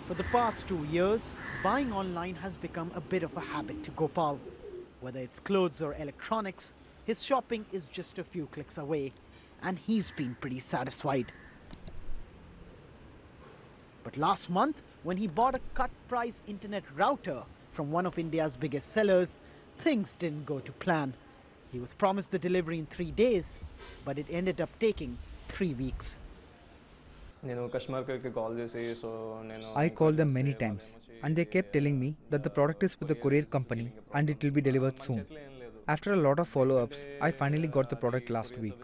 For the past 2 years, buying online has become a bit of a habit to Gopal. Whether it's clothes or electronics, his shopping is just a few clicks away, and he's been pretty satisfied. But last month, when he bought a cut-price internet router from one of India's biggest sellers, things didn't go to plan. He was promised the delivery in 3 days, but it ended up taking 3 weeks. I called them many times and they kept telling me that the product is with the courier company and it will be delivered soon. After a lot of follow-ups, I finally got the product last week.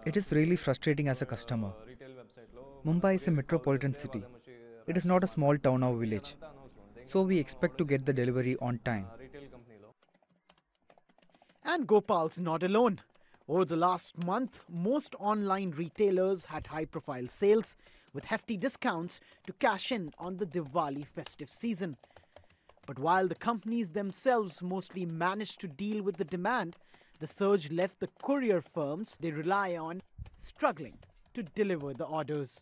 It is really frustrating as a customer. Mumbai is a metropolitan city. It is not a small town or village. So we expect to get the delivery on time. And Gopal's not alone. Over the last month, most online retailers had high-profile sales with hefty discounts to cash in on the Diwali festive season. But while the companies themselves mostly managed to deal with the demand, the surge left the courier firms they rely on struggling to deliver the orders.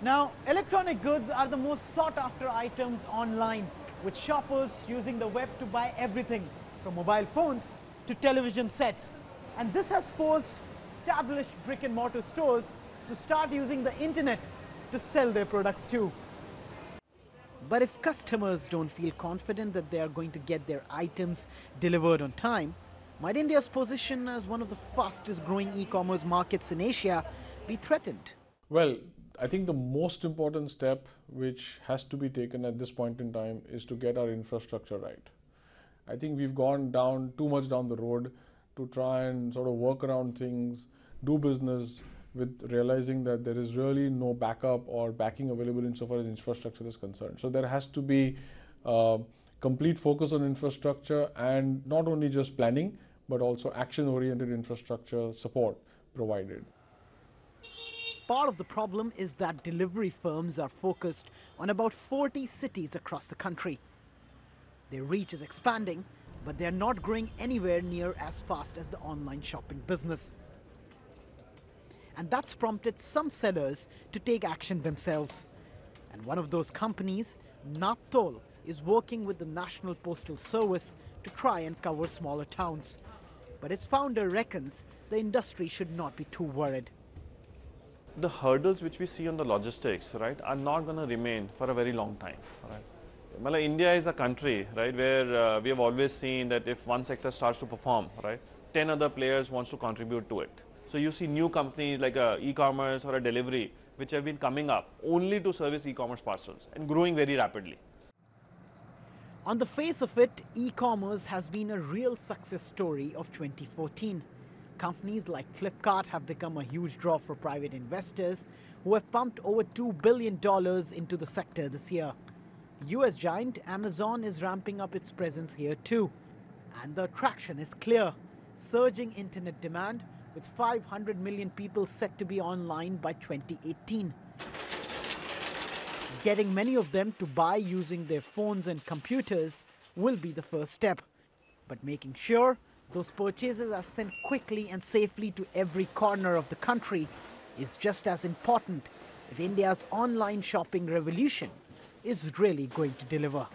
Now, electronic goods are the most sought-after items online, with shoppers using the web to buy everything from mobile phones to television sets. And this has forced established brick-and-mortar stores to start using the internet to sell their products too. But if customers don't feel confident that they are going to get their items delivered on time, might India's position as one of the fastest growing e-commerce markets in Asia be threatened? Well, I think the most important step which has to be taken at this point in time is to get our infrastructure right. I think we've gone too much down the road to try and sort of work around things, do business with realizing that there is really no backup or backing available insofar as infrastructure is concerned. So there has to be complete focus on infrastructure, and not only just planning, but also action-oriented infrastructure support provided. Part of the problem is that delivery firms are focused on about 40 cities across the country. Their reach is expanding, but they are not growing anywhere near as fast as the online shopping business. And that's prompted some sellers to take action themselves. And one of those companies, Naptol, is working with the National Postal Service to try and cover smaller towns. But its founder reckons the industry should not be too worried. The hurdles which we see on the logistics, right, are not going to remain for a very long time, right? Well, India is a country, right, where we have always seen that if one sector starts to perform, right, 10 other players wants to contribute to it. So you see new companies like e-commerce or a delivery which have been coming up only to service e-commerce parcels and growing very rapidly. On the face of it, e-commerce has been a real success story of 2014. Companies like Flipkart have become a huge draw for private investors who have pumped over $2 billion into the sector this year. US giant Amazon is ramping up its presence here too. And the attraction is clear: surging internet demand with 500 million people set to be online by 2018. Getting many of them to buy using their phones and computers will be the first step. But making sure those purchases are sent quickly and safely to every corner of the country is just as important if India's online shopping revolution is really going to deliver.